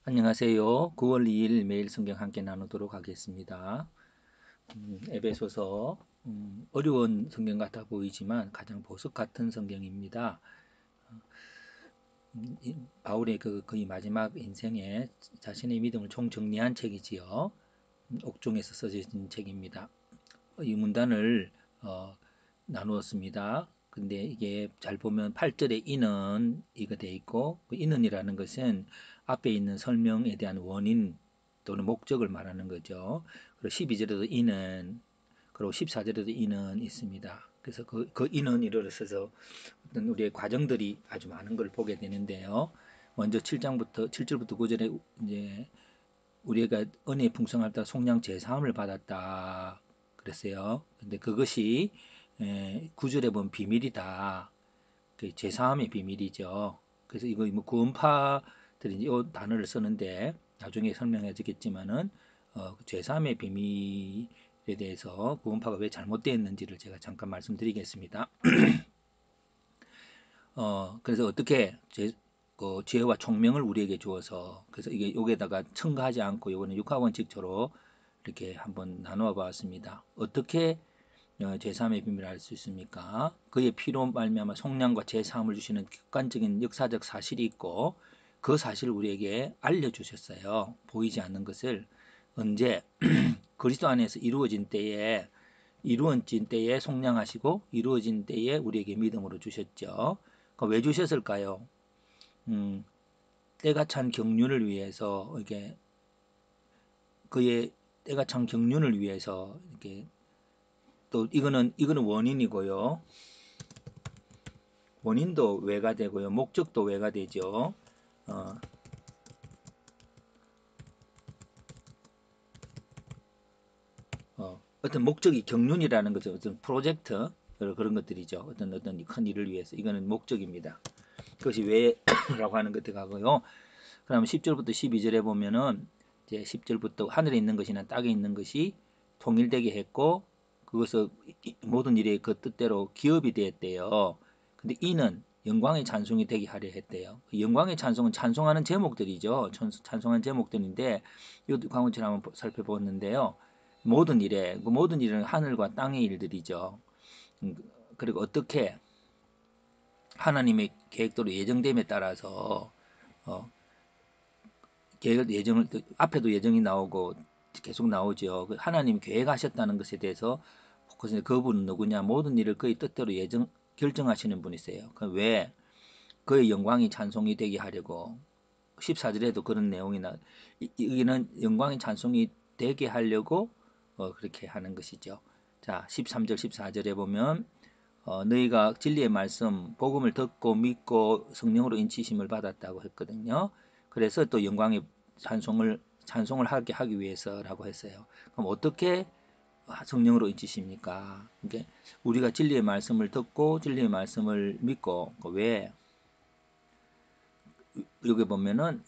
안녕하세요. 9월 2일 매일 성경 함께 나누도록 하겠습니다. 에베소서 어려운 성경 같아 보이지만 가장 보석 같은 성경입니다. 바울의 거의 마지막 인생에 자신의 믿음을 총정리한 책이지요. 옥중에서 써진 책입니다. 이 문단을 어, 나누었습니다. 근데 이게 잘 보면 8절에 이는 이거 돼 있고 그 이는이라는 것은 앞에 있는 설명에 대한 원인 또는 목적을 말하는 거죠. 그리고 12절에도 이는 그리고 14절에도 이는 있습니다. 그래서 그 이는 이를 써서 어떤 우리의 과정들이 아주 많은 걸 보게 되는데요. 먼저 7절부터 9절에 이제 우리가 은혜에 풍성할 때 속량 제사함을 받았다 그랬어요. 근데 그것이 구절에 보면 비밀이다. 그 제사함의 비밀이죠. 그래서 이거 뭐 구원파들이 이 단어를 쓰는데 나중에 설명해주겠지만은 제사함의 비밀에 대해서 구원파가 왜 잘못되었는지를 제가 잠깐 말씀드리겠습니다. 그래서 어떻게 지혜와 총명을 우리에게 주어서 그래서 이게 여기에다가 첨가하지 않고 이거는 육하원칙처럼 이렇게 한번 나누어 봤습니다. 어떻게 제3의 비밀을 알 수 있습니까? 그의 피로 말미암아 속량과 제3을 주시는 객관적인 역사적 사실이 있고 그 사실을 우리에게 알려주셨어요. 보이지 않는 것을 언제 그리스도 안에서 이루어진 때에 속량하시고 이루어진 때에 우리에게 믿음으로 주셨죠. 왜 주셨을까요? 음, 때가 찬 경륜을 위해서 이게 그의 때가 찬 경륜을 위해서 이렇게 또 이거는 원인이고요. 원인도 왜가 되고요. 목적도 왜가 되죠. 어, 떤 목적이 경륜이라는 거죠. 어떤 프로젝트 그런 것들이죠. 어떤 큰 일을 위해서 이거는 목적입니다. 그것이 왜라고 하는 것 들어가고요. 그다음 10절부터 12절에 보면은 이제 10절부터 하늘에 있는 것이나 땅에 있는 것이 통일되게 했고 그것을 모든 일이 그 뜻대로 기업이 되었대요. 근데 이는 영광의 찬송이 되게 하려 했대요. 그 영광의 찬송은 찬송하는 제목들이죠. 찬송하는 제목들인데 이것도 광고처럼 한번 살펴보았는데요. 그 모든 일은 하늘과 땅의 일들이죠. 음, 그리고 어떻게 하나님의 계획대로 예정됨에 따라서 어, 예정을 앞에도 예정이 나오고 계속 나오죠. 하나님 계획하셨다는 것에 대해서 그분은 누구냐? 모든 일을 그의 뜻대로 결정하시는 분이세요. 왜? 그의 영광이 찬송이 되게 하려고 14절에도 그런 내용이 여기는 영광의 찬송이 되게 하려고 그렇게 하는 것이죠. 자, 13절 14절에 보면 너희가 진리의 말씀 복음을 듣고 믿고 성령으로 인치심을 받았다고 했거든요. 그래서 또 영광의 찬송을 하기 위해서라고 했어요. 그럼 어떻게 성령으로 인치십니까? 이게 우리가 진리의 말씀을 듣고 진리의 말씀을 믿고 왜 여기 보면은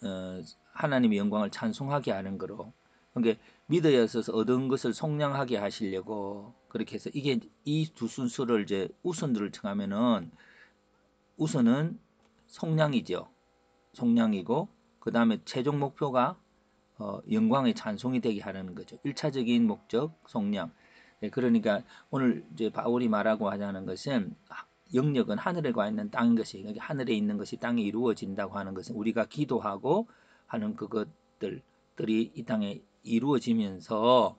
하나님의 영광을 찬송하게 하는 거로 그러니까 믿어야 있어서 얻은 것을 속량하게 하시려고 그렇게 해서 이게 이 두 순서를 이제 우선들을 청하면은 우선은 속량이죠. 속량이고 그 다음에 최종 목표가 영광의 찬송이 되게 하는 거죠. 1차적인 목적 속량. 네, 그러니까 오늘 이제 바울이 말하고 하자는 것은 영역은 하늘에 가 있는 땅인 것이 그러니까 하늘에 있는 것이 땅에 이루어진다고 하는 것은 우리가 기도하고 하는 그것들이 이 땅에 이루어지면서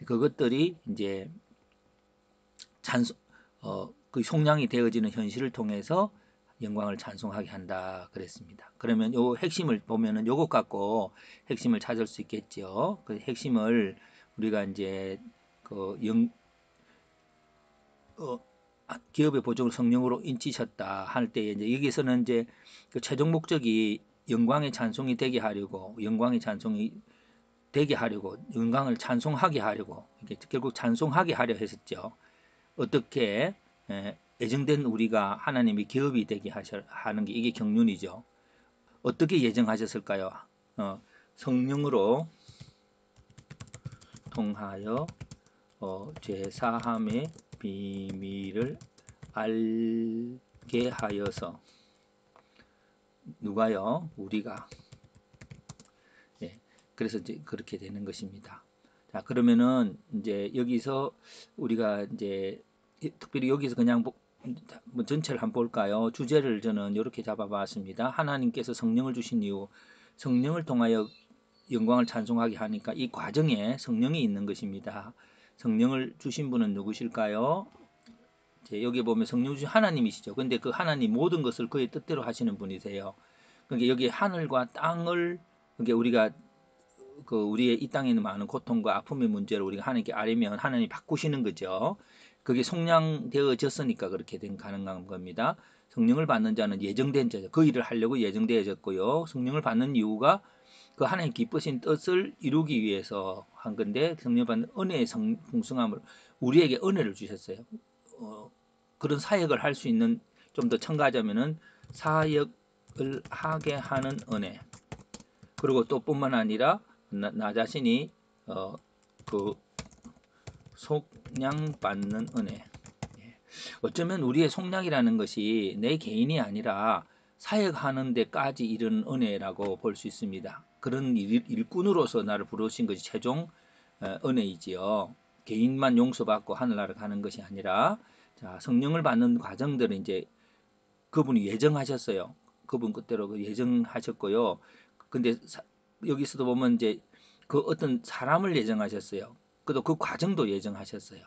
그것들이 이제 찬송 그 속량이 되어지는 현실을 통해서 영광을 찬송하게 한다 그랬습니다. 그러면 요 핵심을 보면은 요것 갖고 핵심을 찾을 수 있겠죠. 그 핵심을 우리가 이제 그 어, 기업의 보증을 성령으로 인치셨다 할 때 이제 여기서는 이제 그 최종 목적이 영광의 찬송이 되게 하려고 영광의 찬송이 되게 하려고 영광을 찬송하게 하려고 이게 결국 찬송하게 하려 했었죠. 어떻게 예정된 우리가 하나님이 기업이 되게 하는 게 이게 경륜이죠. 어떻게 예정하셨을까요? 성령으로 통하여 죄사함의 비밀을 알게 하여서 누가요? 우리가 그래서 이제 그렇게 되는 것입니다. 자, 그러면은 이제 여기서 우리가 이제 특별히 여기서 그냥 뭐 전체를 한번 볼까요? 주제를 저는 이렇게 잡아봤습니다. 하나님께서 성령을 주신 이유, 성령을 통하여 영광을 찬송하게 하니까 이 과정에 성령이 있는 것입니다. 성령을 주신 분은 누구실까요? 여기 보면 성령 주신 하나님이시죠. 근데 그 하나님 모든 것을 그의 뜻대로 하시는 분이세요. 그러니까 여기 하늘과 땅을, 그러니까 우리가 우리의 이 땅에 있는 많은 고통과 아픔의 문제를 우리가 하나님께 아뢰면 하나님이 바꾸시는 거죠. 그게 속량되어졌으니까 그렇게 가능한 겁니다. 성령을 받는 자는 예정된 자죠. 그 일을 하려고 예정되어졌고요. 성령을 받는 이유가 그 하나님 기쁘신 뜻을 이루기 위해서 한 건데, 성령 받는 은혜의 풍성함을 우리에게 은혜를 주셨어요. 그런 사역을 할 수 있는, 좀 더 첨가하자면은 사역을 하게 하는 은혜. 그리고 또 뿐만 아니라 나 자신이 그 속량받는 은혜. 어쩌면 우리의 속량이라는 것이 내 개인이 아니라 사역하는 데까지 이른 은혜라고 볼 수 있습니다. 그런 일꾼으로서 나를 부르신 것이 최종 은혜이지요. 개인만 용서받고 하늘나라 가는 것이 아니라, 자, 성령을 받는 과정들은 이제 그분이 예정하셨어요. 그분 그대로 예정하셨고요. 근데 여기서도 보면 이제 그 어떤 사람을 예정하셨어요. 그 과정도 예정하셨어요.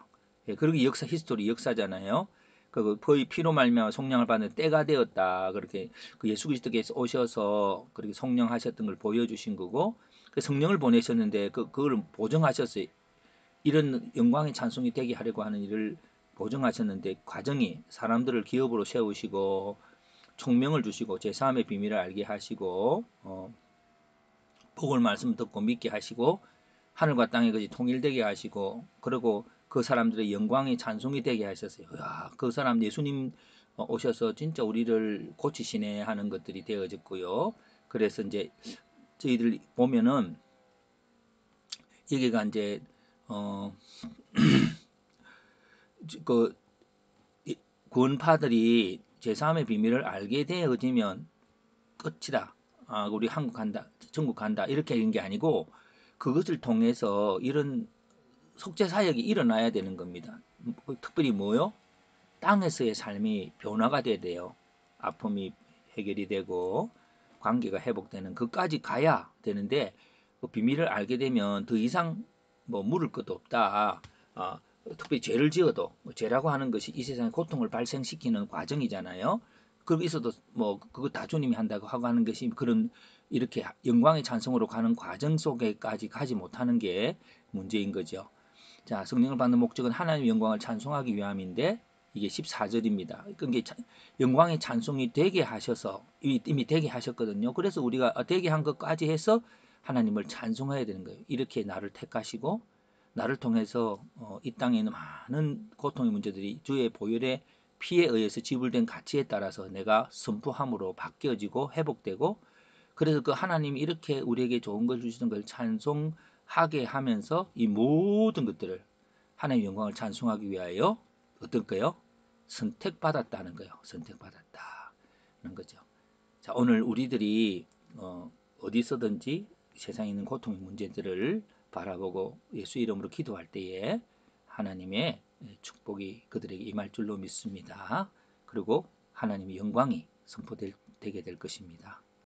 예, 그리고 역사 히스토리 역사잖아요. 그 거의 피로 말미암아 성령을 받는 때가 되었다. 그렇게 그 예수 그리스도께서 오셔서 그렇게 성령하셨던 걸 보여주신 거고, 그 성령을 보내셨는데 그걸 보정하셨어요. 이런 영광의 찬송이 되게 하려고 하는 일을 보정하셨는데, 과정이 사람들을 기업으로 세우시고 총명을 주시고 제3의 비밀을 알게 하시고 복을 말씀 듣고 믿게 하시고 하늘과 땅의 것이 통일되게 하시고, 그리고 그 사람들의 영광의 찬송이 되게 하셨어요. 야, 그 사람 예수님 오셔서 진짜 우리를 고치시네 하는 것들이 되어졌고요. 그래서 이제 저희들 보면은 여기가 이제 그 구원파들이 제3의 비밀을 알게 되어지면 끝이다. 아, 우리 한국 간다, 천국 간다, 이렇게 하는 게 아니고 그것을 통해서 이런 속죄 사역이 일어나야 되는 겁니다. 특별히 뭐요? 땅에서의 삶이 변화가 돼야 돼요. 아픔이 해결이 되고 관계가 회복되는 그까지 가야 되는데, 그 비밀을 알게 되면 더 이상 뭐 물을 것도 없다. 특별히 죄를 지어도 죄라고 하는 것이 이 세상에 고통을 발생시키는 과정이잖아요. 그리고 있어도 뭐 그거 다 주님이 한다고 하고 하는 것이 그런 이렇게 영광의 찬송으로 가는 과정 속에까지 가지 못하는 게 문제인 거죠. 자, 성령을 받는 목적은 하나님의 영광을 찬송하기 위함인데, 이게 14절입니다. 그러니까 영광의 찬송이 되게 하셔서 이미 되게 하셨거든요. 그래서 우리가 되게 한 것까지 해서 하나님을 찬송해야 되는 거예요. 이렇게 나를 택하시고 나를 통해서 이 땅에 있는 많은 고통의 문제들이 주의 보혈의 피에 의해서 지불된 가치에 따라서 내가 선포함으로 바뀌어지고 회복되고, 그래서 그 하나님이 이렇게 우리에게 좋은 걸 주시는 걸 찬송하게 하면서 이 모든 것들을 하나님의 영광을 찬송하기 위하여 어떨 거요? 선택받았다는 거예요. 선택받았다는 거죠. 자, 오늘 우리들이 어디서든지 세상에 있는 고통의 문제들을 바라보고 예수 이름으로 기도할 때에 하나님의 축복이 그들에게 임할 줄로 믿습니다. 그리고 하나님의 영광이 선포되게 될 것입니다.